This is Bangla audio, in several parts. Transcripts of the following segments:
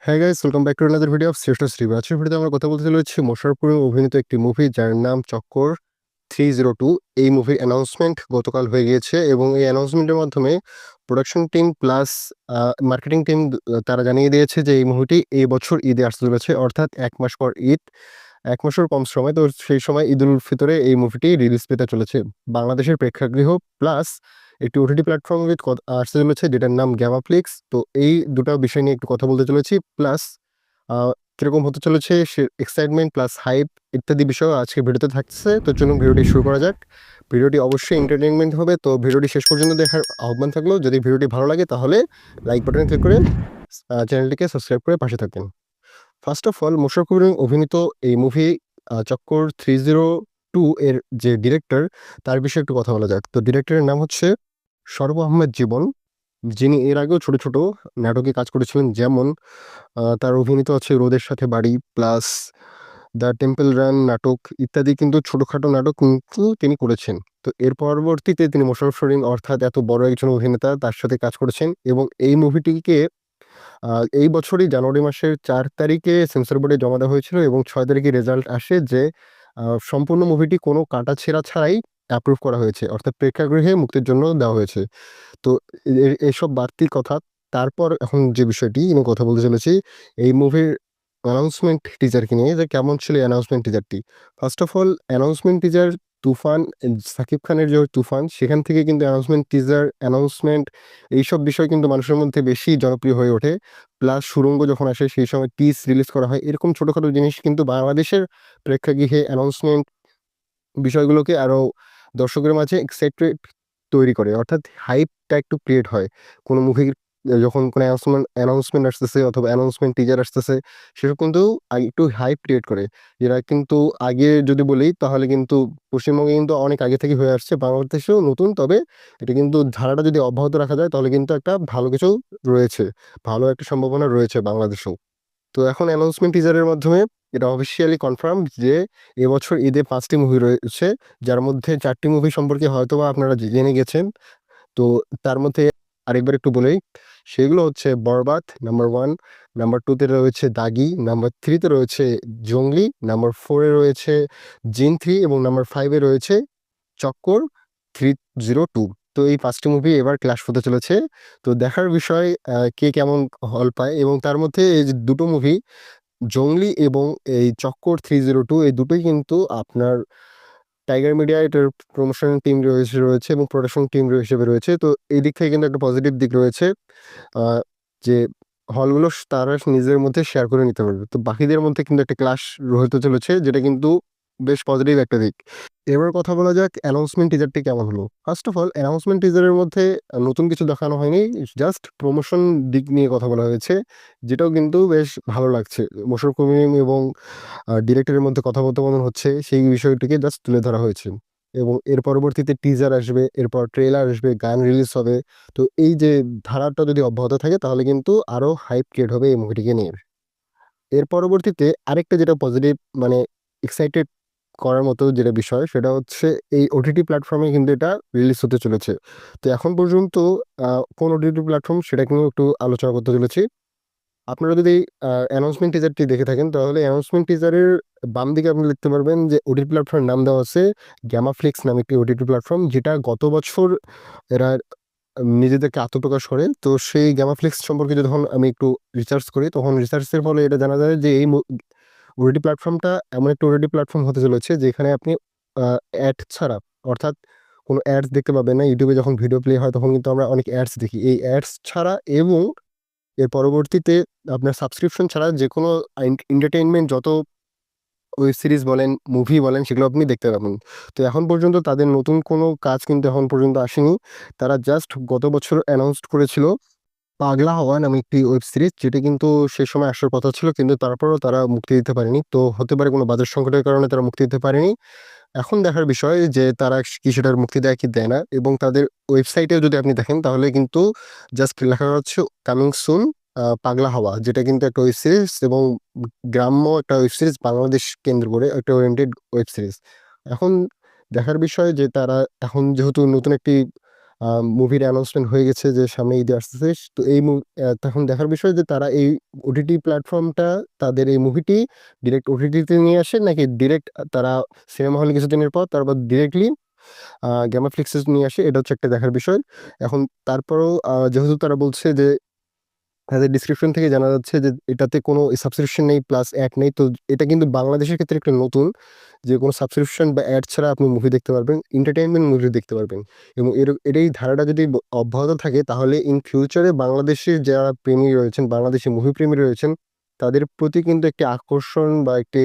হ্যাঁ guys, welcome back to another video of শ্রেষ্ঠ শ্রী। আজকের ভিডিওতে আমরা কথা বলতে চলেছি মোশাররফ করিম অভিনীত একটি মুভি যার নাম চক্কর 302। এই মুভির অ্যানাউন্সমেন্ট গতকাল হয়ে গিয়েছে এবং এই অ্যানাউন্সমেন্টের মাধ্যমে production team plus marketing team তারা জানিয়ে দিয়েছে যে এই মুভিটি এই বছর ঈদে আসতে চলেছে, অর্থাৎ 1 মাস পর ঈদ। 1 মাসের কম সময়, তো সেই সময় ঈদ উল ফিতরে এই মুভিটি রিলিজ পেতে চলেছে। বাংলাদেশের প্রেক্ষাগৃহ প্লাস একটি ওটিটি প্ল্যাটফর্ম উইথ আসতে চলেছে যেটার নাম গ্যামাফ্লিক্স। তো এই দুটো বিষয় নিয়ে একটু কথা বলতে চলেছি, প্লাস কিরকম হতে চলেছে সে এক্সাইটমেন্ট প্লাস হাইপ ইত্যাদি বিষয় আজকে ভিডিওতে থাকছে। তো চলুন ভিডিওটি শুরু করা যাক। ভিডিওটি অবশ্যই এন্টারটেনমেন্ট হবে, তো ভিডিওটি শেষ পর্যন্ত দেখার আহ্বান থাকলো। যদি ভিডিওটি ভালো লাগে তাহলে লাইক বাটনে ক্লিক করে চ্যানেলটিকে সাবস্ক্রাইব করে পাশে থাকবেন। First of all, Mosharraf Karim অভিনীত এই মুভি চক্কর 302 এর যে ডিরেক্টর, তার বিষয়ে একটু কথা বলা যাক। তো ডিরেক্টরের নাম হচ্ছে সরব আহমেদ জীবন, যিনি এর আগেও ছোট ছোট নাটকে কাজ করেছিলেন। যেমন তার অভিনীত আছে রোদের সাথে বাড়ি প্লাস দ্য টেম্পল রান নাটক ইত্যাদি, কিন্তু ছোটখাটো নাটক কিন্তু তিনি করেছেন। তো এর পরবর্তীতে তিনি মোশাররফ করিম অর্থাৎ এত বড় একজন অভিনেতা তার সাথে কাজ করেছেন এবং এই মুভিটিকে এই বছরই জানুয়ারি মাসের 4 তারিখে সেন্সর বোর্ডে জমা দেওয়া হয়েছিল এবং 6 তারিখে রেজাল্ট আসে যে সম্পূর্ণ মুভিটি কোনো কাটাছেঁড়া ছাড়াই অ্যাপ্রুভ করা হয়েছে, অর্থাৎ প্রেক্ষাগৃহে মুক্তির জন্য দেওয়া হয়েছে। তো এসব বাড়তি কথা। তারপর এখন যে বিষয়টি নিয়ে কথা বলতে চলেছি, এই মুভির অ্যানাউন্সমেন্ট টিজারকে নিয়ে, যে কেমন ছিল অ্যানাউন্সমেন্ট টিজারটি। First of all, announcement teaser Toofan, Shakib খানের যে তুফান, সেখান থেকে কিন্তু অ্যানাউন্সমেন্ট টিজার, অ্যানাউন্সমেন্ট এইসব বিষয় কিন্তু মানুষের মধ্যে বেশি জনপ্রিয় হয়ে ওঠে। প্লাস সুড়ঙ্গ যখন আসে সেই সময় টিজ রিলিজ করা হয়, এরকম ছোটোখাটো জিনিস কিন্তু বাংলাদেশের প্রেক্ষাগৃহে অ্যানাউন্সমেন্ট বিষয়গুলোকে আরও দর্শকের মাঝে এক্সাইটেড তৈরি করে, অর্থাৎ হাইপটা একটু ক্রিয়েট হয়। কোনো মুভির যখন কোনো অ্যানাউন্সমেন্ট আসতেছে অথবা অ্যানাউন্সমেন্ট টিজার আসতেছে, সেসব কিন্তু একটু হাইপ ক্রিয়েট করে। যেটা কিন্তু আগে যদি বলি তাহলে কিন্তু পশ্চিমবঙ্গে কিন্তু অনেক আগে থেকে হয়ে আসছে, বাংলাদেশেও নতুন। তবে এটা কিন্তু ধারাটা যদি অব্যাহত রাখা যায় তাহলে কিন্তু একটা ভালো কিছু রয়েছে, ভালো একটা সম্ভাবনা রয়েছে বাংলাদেশেও। তো এখন অ্যানাউন্সমেন্ট টিজারের মাধ্যমে এটা অফিসিয়ালি কনফার্ম যে এবছর ঈদে 5টি মুভি রয়েছে, যার মধ্যে 4টি মুভি সম্পর্কে হয়তোবা আপনারা জেনে গেছেন। তো তার মধ্যে আরেকবার একটু বলেই, সেগুলো হচ্ছে বরবাদ নাম্বার 1, নাম্বার 2 তে রয়েছে দাগি, নাম্বার 3 তে রয়েছে জঙ্গলি, নাম্বার 4 এ রয়েছে জিন 3 এবং নাম্বার 5 এ রয়েছে চক্কর 302। তো এই 5টি মুভি এবার ক্লাশ হতে চলেছে। তো দেখার বিষয় কে কেমন হল পায়। এবং তার মধ্যে এই যে দুটো মুভি, জংলি এবং এই চক্কর 302, এই দুটোই কিন্তু আপনার টাইগার মিডিয়া এটার প্রমোশন টিম রয়েছে এবং প্রোডাকশন টিম হিসেবে রয়েছে। তো এই দিক থেকে কিন্তু একটা পজিটিভ দিক রয়েছে, যে হলগুলো তারা নিজেদের মধ্যে শেয়ার করে নিতে পারবে। তো বাকিদের মধ্যে কিন্তু একটা ক্লাশ হতে চলেছে, যেটা কিন্তু বেশ পজিটিভ একটা দিক। এবার কথা বলা যাক অ্যানাউন্সমেন্ট টিজারটি কেমন হলো। ফার্স্ট অফ অল, অ্যানাউন্সমেন্ট টিজারের মধ্যে নতুন কিছু দেখানো হয়নি, জাস্ট প্রমোশন দিক নিয়ে কথা বলা হয়েছে, যেটাও কিন্তু বেশ ভালো লাগছে। মোশাররফ করিম এবং ডিরেক্টরের মধ্যে কথোপকথন হচ্ছে, সেই বিষয়টিকে জাস্ট তুলে ধরা হয়েছে। এবং এর পরবর্তীতে টিজার আসবে, এরপর ট্রেলার আসবে, গান রিলিজ হবে। তো এই যে ধারাটা যদি অব্যাহত থাকে তাহলে কিন্তু আরও হাইপ ক্রিয়েট হবে এই মুভিটিকে নিয়ে। এর পরবর্তীতে আরেকটা যেটা পজিটিভ, মানে এক্সাইটেড করার মতো যেটা বিষয়, সেটা হচ্ছে এই ওটিটি প্ল্যাটফর্মে কিন্তু এটা রিলিজ হতে চলেছে। তো এখন পর্যন্ত কোন ওটিটি প্ল্যাটফর্ম সেটা কিন্তু একটু আলোচনা করতে চলেছি। আপনারা যদি অ্যানাউন্সমেন্ট টিজারটি দেখে থাকেন তাহলে অ্যানাউন্সমেন্ট টিজারের বাম দিকে আপনি দেখতে পারবেন যে ওটিটি প্ল্যাটফর্মের নাম দেওয়া আছে গ্যামাফ্লিক্স নামে একটি ওটিটি প্ল্যাটফর্ম, যেটা গত বছর এরা নিজেদেরকে আত্মপ্রকাশ করে। তো সেই গ্যামাফ্লিক্স সম্পর্কে যখন আমি একটু রিসার্চ করি, তখন রিসার্চের ফলে এটা জানা যায় যে এই ওটিটি প্ল্যাটফর্মটা এমন একটা ওটিটি প্ল্যাটফর্ম হতে চলেছে যেখানে আপনি অ্যাড ছাড়া, অর্থাৎ কোনো অ্যাডস দেখতে পাবেন না। ইউটিউবে যখন ভিডিও প্লে হয় তখন কিন্তু আমরা অনেক অ্যাডস দেখি, এই অ্যাডস ছাড়া এবং এর পরবর্তীতে আপনার সাবস্ক্রিপশন ছাড়া যে কোনো এন্টারটেইনমেন্ট যত ওয়েব সিরিজ বলেন, মুভি বলেন, সেগুলো আপনি দেখতে পাবেন। তো এখন পর্যন্ত তাদের নতুন কোনো কাজ কিন্তু এখন পর্যন্ত আসেনি। তারা জাস্ট গত বছর অ্যানাউন্সড করেছিল পাগলা হাওয়া নামে একটি ওয়েব সিরিজ, যেটা কিন্তু সে সময় আসার কথা ছিল, কিন্তু তারপরেও তারা মুক্তি দিতে পারেনি। তো হতে পারে কোনো বাজেট সংকটের কারণে তারা মুক্তি দিতে পারেনি। এখন দেখার বিষয় যে তারা কি সেটার মুক্তি দেয় কি দেয় না। এবং তাদের ওয়েবসাইটেও যদি আপনি দেখেন তাহলে কিন্তু জাস্ট লেখা হচ্ছে কামিং সুন পাগলা হাওয়া, যেটা কিন্তু একটা ওয়েব সিরিজ এবং গ্রাম্য একটা ওয়েব সিরিজ, বাংলাদেশ কেন্দ্র করে একটা ওরিয়েন্টেড ওয়েব সিরিজ। এখন দেখার বিষয় যে তারা এখন যেহেতু নতুন একটি মুভির অ্যানাউন্সমেন্ট হয়ে গেছে যে সামনে ঈদে আসতেছে। তো এই তখন দেখার বিষয় যে তারা এই ওটিটি প্ল্যাটফর্মটা তাদের এই মুভিটি ডিরেক্ট ওটিটিতে নিয়ে আসে নাকি ডিরেক্ট তারা সিনেমা হলে কিছুদিনের পর তারপর ডিরেক্টলি গামা ফ্লিক্সে নিয়ে আসে, এটা হচ্ছে একটা দেখার বিষয়। এখন তারপরেও যেহেতু তারা বলছে যে তাদের ডিসক্রিপশন থেকে জানা যাচ্ছে যে এটাতে কোনো সাবস্ক্রিপশন নেই প্লাস অ্যাড নেই। তো এটা কিন্তু বাংলাদেশের ক্ষেত্রে একটু নতুন যে কোনো সাবস্ক্রিপশন বা অ্যাড ছাড়া আপনি মুভি দেখতে পারবেন, এন্টারটেইনমেন্ট মুভি দেখতে পারবেন। এবং এই ধারাটা যদি অব্যাহত থাকে তাহলে ইন ফিউচারে বাংলাদেশের যারা প্রেমী রয়েছেন, বাংলাদেশি মুভি প্রেমী রয়েছেন, তাদের প্রতি কিন্তু একটি আকর্ষণ বা একটি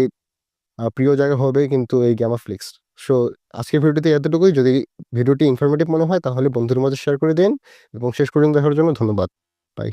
প্রিয় জায়গা হবে কিন্তু এই গামা ফ্লিক্স। সো আজকের ভিডিওতে এতটুকুই। যদি ভিডিওটি ইনফরমেটিভ মনে হয় তাহলে বন্ধুদের মাঝে শেয়ার করে দিন এবং শেষ পর্যন্ত দেখার জন্য ধন্যবাদ। বাই।